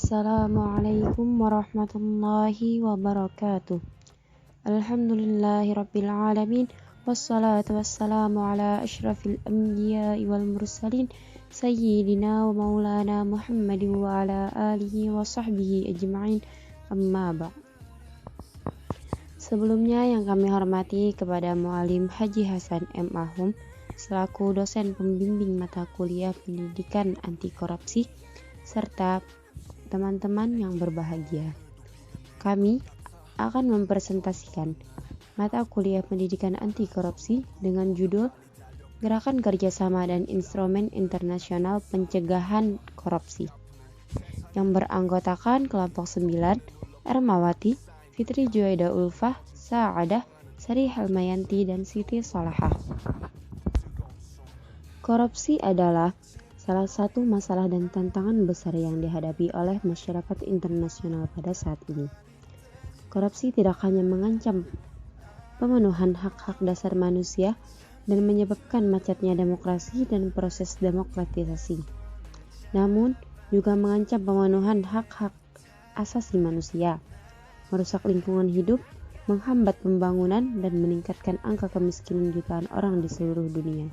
Assalamualaikum warahmatullahi wabarakatuh. Alhamdulillahirabbil alamin wassalatu wassalamu ala asyrafil anbiya'i wal mursalin sayyidina wa maulana Muhammadin wa ala alihi wa sahbihi ajma'in, amma ba'd. Sebelumnya yang kami hormati kepada Muallim Haji Hasan M. Ahum selaku dosen pembimbing mata kuliah pendidikan anti korupsi serta teman-teman yang berbahagia. Kami akan mempresentasikan mata kuliah pendidikan anti korupsi dengan judul Gerakan Kerjasama dan Instrumen Internasional Pencegahan Korupsi yang beranggotakan kelompok 9 Ermawati, Fitri Juwaida Ulfah, Sa'adah, Sari Helmayanti, dan Siti Solahah. Korupsi adalah salah satu masalah dan tantangan besar yang dihadapi oleh masyarakat internasional pada saat ini. Korupsi tidak hanya mengancam pemenuhan hak-hak dasar manusia dan menyebabkan macetnya demokrasi dan proses demokratisasi, namun juga mengancam pemenuhan hak-hak asasi manusia, merusak lingkungan hidup, menghambat pembangunan, dan meningkatkan angka kemiskinan jutaan orang di seluruh dunia.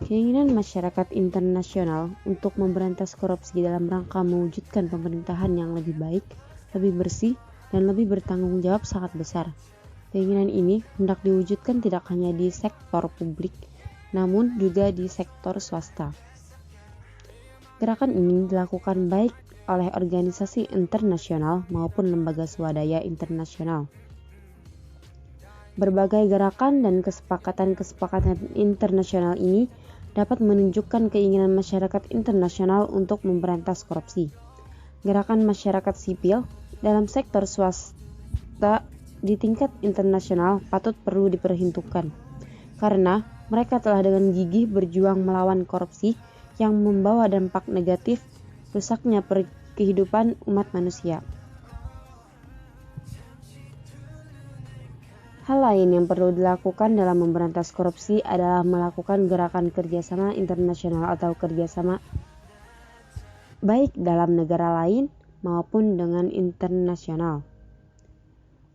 Keinginan masyarakat internasional untuk memberantas korupsi dalam rangka mewujudkan pemerintahan yang lebih baik, lebih bersih, dan lebih bertanggung jawab sangat besar. Keinginan ini hendak diwujudkan tidak hanya di sektor publik, namun juga di sektor swasta. Gerakan ini dilakukan baik oleh organisasi internasional maupun lembaga swadaya internasional. Berbagai gerakan dan kesepakatan internasional ini dapat menunjukkan keinginan masyarakat internasional untuk memberantas korupsi. Gerakan masyarakat sipil dalam sektor swasta di tingkat internasional patut perlu diperhitungkan, karena mereka telah dengan gigih berjuang melawan korupsi yang membawa dampak negatif rusaknya kehidupan umat manusia. Hal lain yang perlu dilakukan dalam memberantas korupsi adalah melakukan gerakan kerjasama internasional atau kerjasama baik dalam negara lain maupun dengan internasional.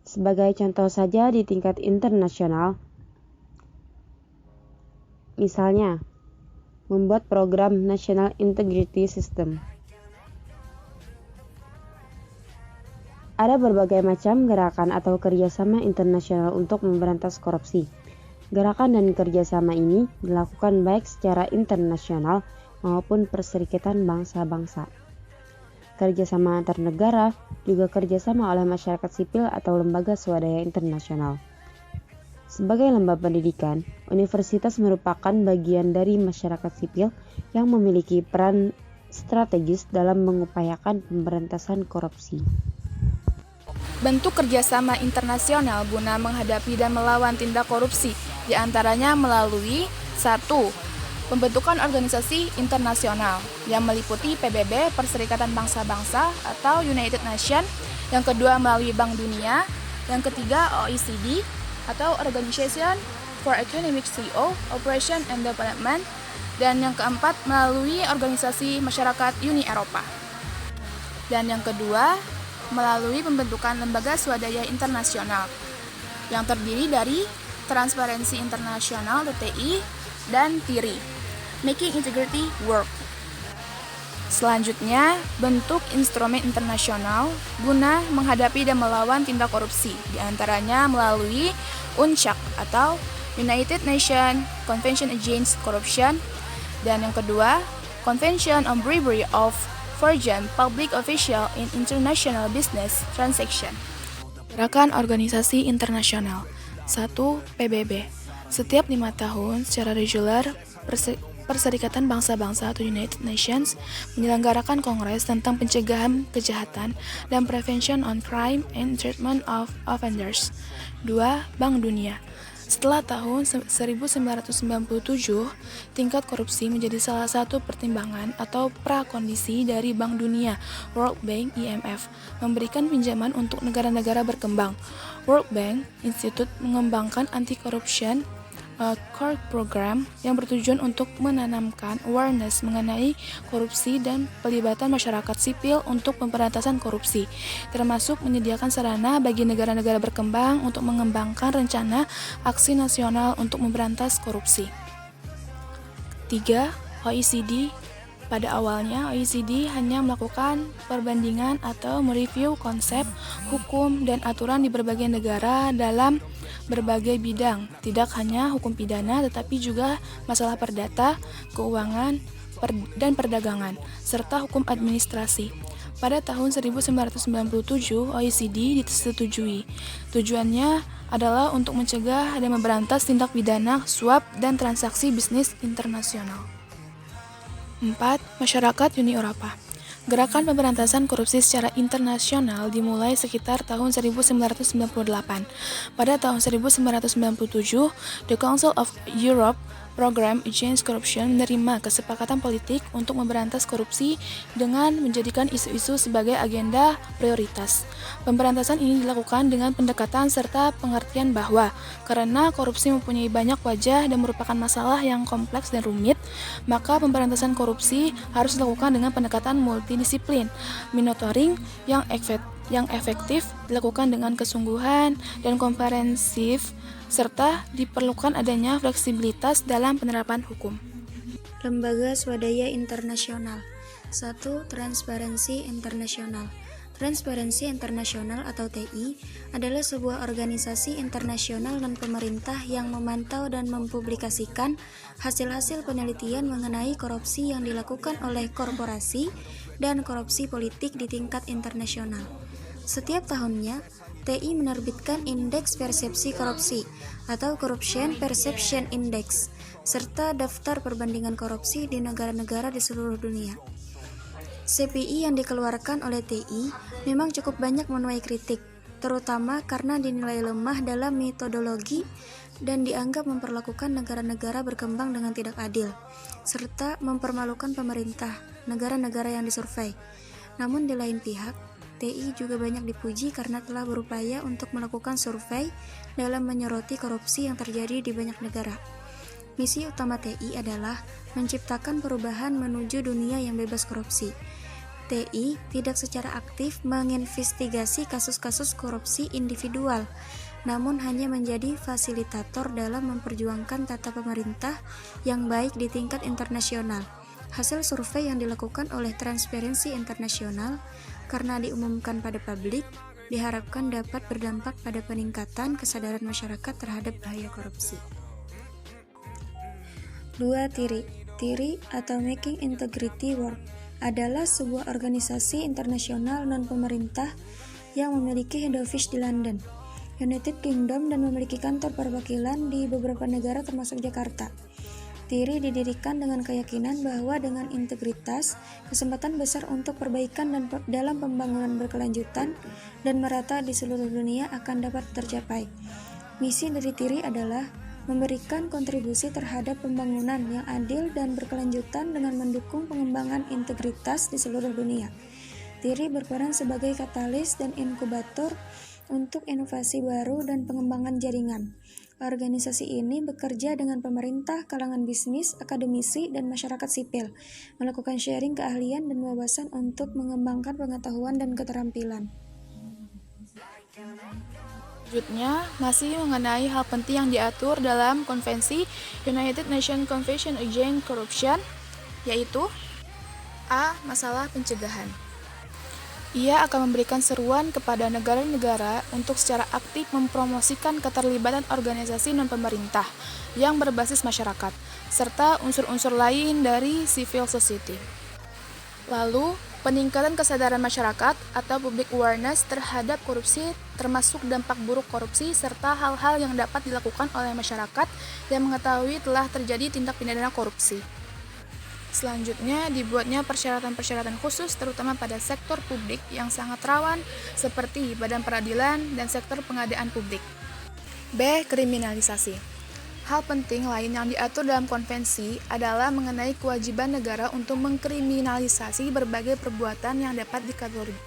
Sebagai contoh saja di tingkat internasional, misalnya membuat program National Integrity System. Ada berbagai macam gerakan atau kerjasama internasional untuk memberantas korupsi. Gerakan dan kerjasama ini dilakukan baik secara internasional maupun perserikatan bangsa-bangsa. Kerjasama antar negara juga kerjasama oleh masyarakat sipil atau lembaga swadaya internasional. Sebagai lembaga pendidikan, universitas merupakan bagian dari masyarakat sipil yang memiliki peran strategis dalam mengupayakan pemberantasan korupsi. Bentuk kerjasama internasional guna menghadapi dan melawan tindak korupsi, diantaranya melalui 1. Pembentukan organisasi internasional yang meliputi PBB, Perserikatan Bangsa-Bangsa atau United Nations. Yang kedua melalui Bank Dunia. Yang ketiga OECD atau Organization for Economic Cooperation and Development. Dan yang keempat melalui Organisasi Masyarakat Uni Eropa. Dan yang kedua melalui pembentukan lembaga swadaya internasional yang terdiri dari Transparency International (TI) dan TIRI, Making Integrity Work. Selanjutnya, bentuk instrumen internasional guna menghadapi dan melawan tindak korupsi, diantaranya melalui UNCAC atau United Nations Convention Against Corruption, dan yang kedua, Convention on Bribery of Foreign Public Official in International Business Transaction. Gerakan organisasi internasional 1. PBB. Setiap 5 tahun secara reguler, Perserikatan Bangsa-Bangsa atau United Nations menyelenggarakan kongres tentang pencegahan kejahatan dan prevention on crime and treatment of offenders. 2. Bank Dunia. Setelah tahun 1997, tingkat korupsi menjadi salah satu pertimbangan atau prakondisi dari Bank Dunia, World Bank, IMF, memberikan pinjaman untuk negara-negara berkembang. World Bank Institute mengembangkan anti-corruption Core Program yang bertujuan untuk menanamkan awareness mengenai korupsi dan pelibatan masyarakat sipil untuk pemberantasan korupsi, termasuk menyediakan sarana bagi negara-negara berkembang untuk mengembangkan rencana aksi nasional untuk memberantas korupsi. 3. OECD. Pada awalnya, OECD hanya melakukan perbandingan atau mereview konsep, hukum, dan aturan di berbagai negara dalam berbagai bidang, tidak hanya hukum pidana tetapi juga masalah perdata, keuangan, dan perdagangan, serta hukum administrasi. Pada tahun 1997, OECD disetujui. Tujuannya adalah untuk mencegah dan memberantas tindak pidana, suap, dan transaksi bisnis internasional. 4. Masyarakat Uni Eropa. Gerakan pemberantasan korupsi secara internasional dimulai sekitar tahun 1998. Pada tahun 1997, The Council of Europe Program Against Corruption menerima kesepakatan politik untuk memberantas korupsi dengan menjadikan isu-isu sebagai agenda prioritas. Pemberantasan ini dilakukan dengan pendekatan serta pengertian bahwa karena korupsi mempunyai banyak wajah dan merupakan masalah yang kompleks dan rumit, maka pemberantasan korupsi harus dilakukan dengan pendekatan multidisiplin. Monitoring yang efektif dilakukan dengan kesungguhan dan komprehensif, serta diperlukan adanya fleksibilitas dalam penerapan hukum. Lembaga Swadaya Internasional. 1. Transparency International. Transparency International atau TI adalah sebuah organisasi internasional dan pemerintah yang memantau dan mempublikasikan hasil-hasil penelitian mengenai korupsi yang dilakukan oleh korporasi dan korupsi politik di tingkat internasional. Setiap tahunnya, TI menerbitkan Indeks Persepsi Korupsi atau Corruption Perception Index, serta daftar perbandingan korupsi di negara-negara di seluruh dunia. CPI yang dikeluarkan oleh TI memang cukup banyak menuai kritik, terutama karena dinilai lemah dalam metodologi dan dianggap memperlakukan negara-negara berkembang dengan tidak adil, serta mempermalukan pemerintah negara-negara yang disurvei. Namun di lain pihak, TI juga banyak dipuji karena telah berupaya untuk melakukan survei dalam menyoroti korupsi yang terjadi di banyak negara. Misi utama TI adalah menciptakan perubahan menuju dunia yang bebas korupsi. TI tidak secara aktif menginvestigasi kasus-kasus korupsi individual, namun hanya menjadi fasilitator dalam memperjuangkan tata pemerintah yang baik di tingkat internasional. Hasil survei yang dilakukan oleh Transparency International karena diumumkan pada publik, diharapkan dapat berdampak pada peningkatan kesadaran masyarakat terhadap bahaya korupsi. 2. TIRI. TIRI atau Making Integrity Work adalah sebuah organisasi internasional non-pemerintah yang memiliki head office di London, United Kingdom, dan memiliki kantor perwakilan di beberapa negara termasuk Jakarta. TIRI didirikan dengan keyakinan bahwa dengan integritas, kesempatan besar untuk perbaikan dan dalam pembangunan berkelanjutan dan merata di seluruh dunia akan dapat tercapai. Misi dari TIRI adalah memberikan kontribusi terhadap pembangunan yang adil dan berkelanjutan dengan mendukung pengembangan integritas di seluruh dunia. TIRI berperan sebagai katalis dan inkubator untuk inovasi baru dan pengembangan jaringan. Organisasi ini bekerja dengan pemerintah, kalangan bisnis, akademisi, dan masyarakat sipil, melakukan sharing keahlian dan wawasan untuk mengembangkan pengetahuan dan keterampilan. Selanjutnya, masih mengenai hal penting yang diatur dalam Konvensi United Nations Convention Against Corruption, yaitu A. Masalah pencegahan. Ia akan memberikan seruan kepada negara-negara untuk secara aktif mempromosikan keterlibatan organisasi non-pemerintah yang berbasis masyarakat, serta unsur-unsur lain dari civil society. Lalu, peningkatan kesadaran masyarakat atau public awareness terhadap korupsi termasuk dampak buruk korupsi serta hal-hal yang dapat dilakukan oleh masyarakat yang mengetahui telah terjadi tindak pidana korupsi. Selanjutnya, dibuatnya persyaratan-persyaratan khusus terutama pada sektor publik yang sangat rawan seperti badan peradilan dan sektor pengadaan publik. B. Kriminalisasi. Hal penting lain yang diatur dalam konvensi adalah mengenai kewajiban negara untuk mengkriminalisasi berbagai perbuatan yang dapat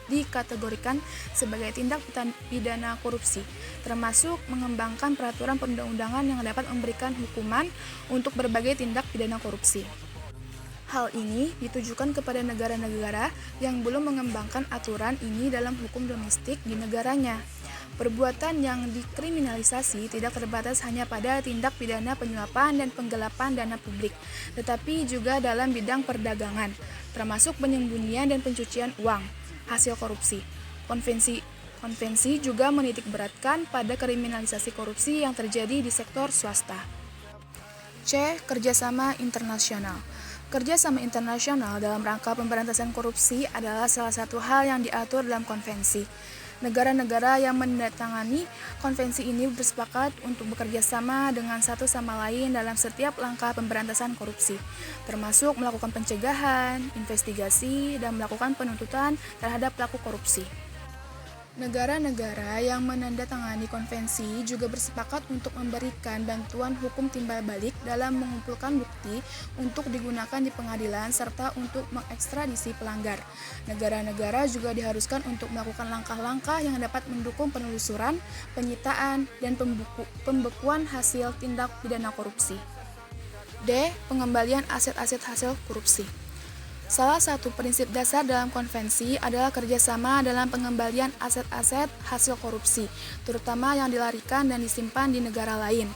dikategorikan sebagai tindak pidana korupsi, termasuk mengembangkan peraturan perundang-undangan yang dapat memberikan hukuman untuk berbagai tindak pidana korupsi. Hal ini ditujukan kepada negara-negara yang belum mengembangkan aturan ini dalam hukum domestik di negaranya. Perbuatan yang dikriminalisasi tidak terbatas hanya pada tindak pidana penyuapan dan penggelapan dana publik, tetapi juga dalam bidang perdagangan, termasuk penyembunyian dan pencucian uang, hasil korupsi. Konvensi juga menitikberatkan pada kriminalisasi korupsi yang terjadi di sektor swasta. C. Kerjasama internasional. Kerjasama internasional dalam rangka pemberantasan korupsi adalah salah satu hal yang diatur dalam konvensi. Negara-negara yang menandatangani konvensi ini bersepakat untuk bekerja sama dengan satu sama lain dalam setiap langkah pemberantasan korupsi, termasuk melakukan pencegahan, investigasi, dan melakukan penuntutan terhadap pelaku korupsi. Negara-negara yang menandatangani konvensi juga bersepakat untuk memberikan bantuan hukum timbal balik dalam mengumpulkan bukti untuk digunakan di pengadilan serta untuk mengekstradisi pelanggar. Negara-negara juga diharuskan untuk melakukan langkah-langkah yang dapat mendukung penelusuran, penyitaan, dan pembekuan hasil tindak pidana korupsi. D. Pengembalian aset-aset hasil korupsi. Salah satu prinsip dasar dalam konvensi adalah kerjasama dalam pengembalian aset-aset hasil korupsi, terutama yang dilarikan dan disimpan di negara lain.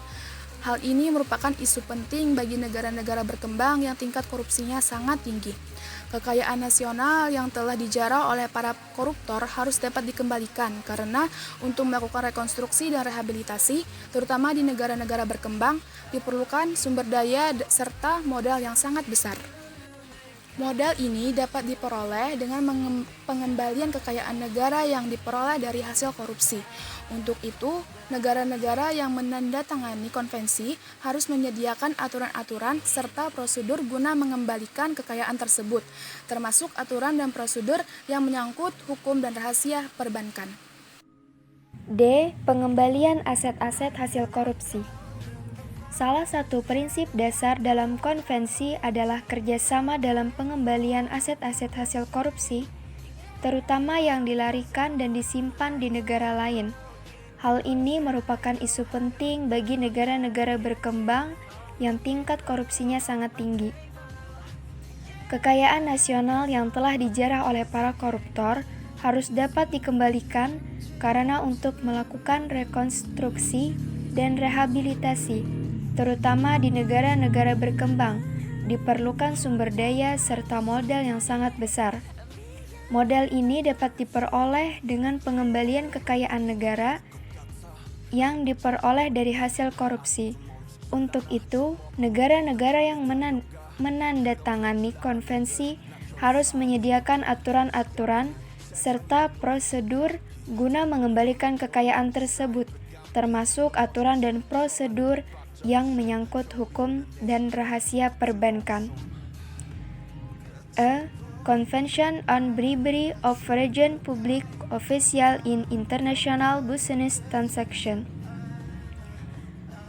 Hal ini merupakan isu penting bagi negara-negara berkembang yang tingkat korupsinya sangat tinggi. Kekayaan nasional yang telah dijarah oleh para koruptor harus dapat dikembalikan karena untuk melakukan rekonstruksi dan rehabilitasi, terutama di negara-negara berkembang, diperlukan sumber daya serta modal yang sangat besar. Modal ini dapat diperoleh dengan pengembalian kekayaan negara yang diperoleh dari hasil korupsi. Untuk itu, negara-negara yang menandatangani konvensi harus menyediakan aturan-aturan serta prosedur guna mengembalikan kekayaan tersebut, termasuk aturan dan prosedur yang menyangkut hukum dan rahasia perbankan. D. Pengembalian aset-aset hasil korupsi. Salah satu prinsip dasar dalam konvensi adalah kerjasama dalam pengembalian aset-aset hasil korupsi, terutama yang dilarikan dan disimpan di negara lain. Hal ini merupakan isu penting bagi negara-negara berkembang yang tingkat korupsinya sangat tinggi. Kekayaan nasional yang telah dijarah oleh para koruptor harus dapat dikembalikan karena untuk melakukan rekonstruksi dan rehabilitasi, terutama di negara-negara berkembang, diperlukan sumber daya serta modal yang sangat besar. Modal ini dapat diperoleh dengan pengembalian kekayaan negara yang diperoleh dari hasil korupsi. Untuk itu, negara-negara yang menandatangani konvensi harus menyediakan aturan-aturan serta prosedur guna mengembalikan kekayaan tersebut, termasuk aturan dan prosedur yang menyangkut hukum dan rahasia perbankan. A. Convention on Bribery of Foreign Public Officials in International Business Transactions.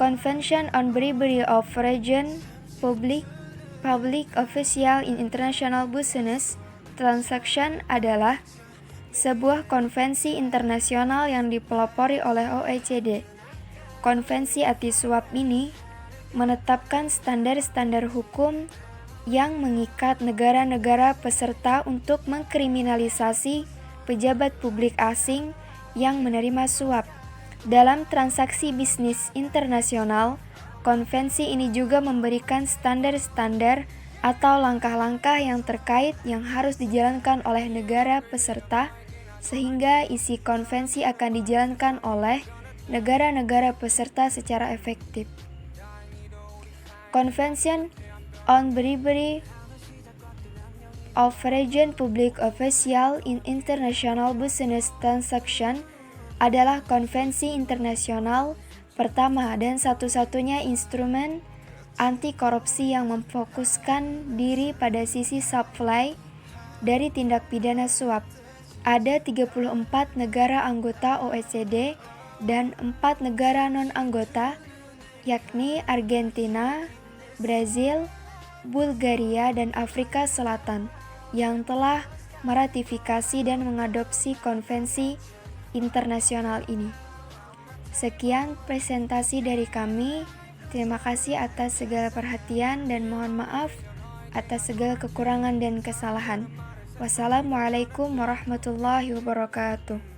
Convention on Bribery of Foreign Public Officials in International Business Transactions adalah sebuah konvensi internasional yang dipelopori oleh OECD. Konvensi anti-suap ini menetapkan standar-standar hukum yang mengikat negara-negara peserta untuk mengkriminalisasi pejabat publik asing yang menerima suap. Dalam transaksi bisnis internasional, konvensi ini juga memberikan standar-standar atau langkah-langkah yang terkait yang harus dijalankan oleh negara peserta, sehingga isi konvensi akan dijalankan oleh negara-negara peserta secara efektif. Convention on Bribery of Foreign Public Officials in International Business Transactions adalah konvensi internasional pertama dan satu-satunya instrumen anti korupsi yang memfokuskan diri pada sisi supply dari tindak pidana suap. Ada 34 negara anggota OECD dan 4 negara non-anggota yakni Argentina, Brazil, Bulgaria, dan Afrika Selatan yang telah meratifikasi dan mengadopsi konvensi internasional ini. Sekian presentasi dari kami. Terima kasih atas segala perhatian dan mohon maaf atas segala kekurangan dan kesalahan. Wassalamualaikum warahmatullahi wabarakatuh.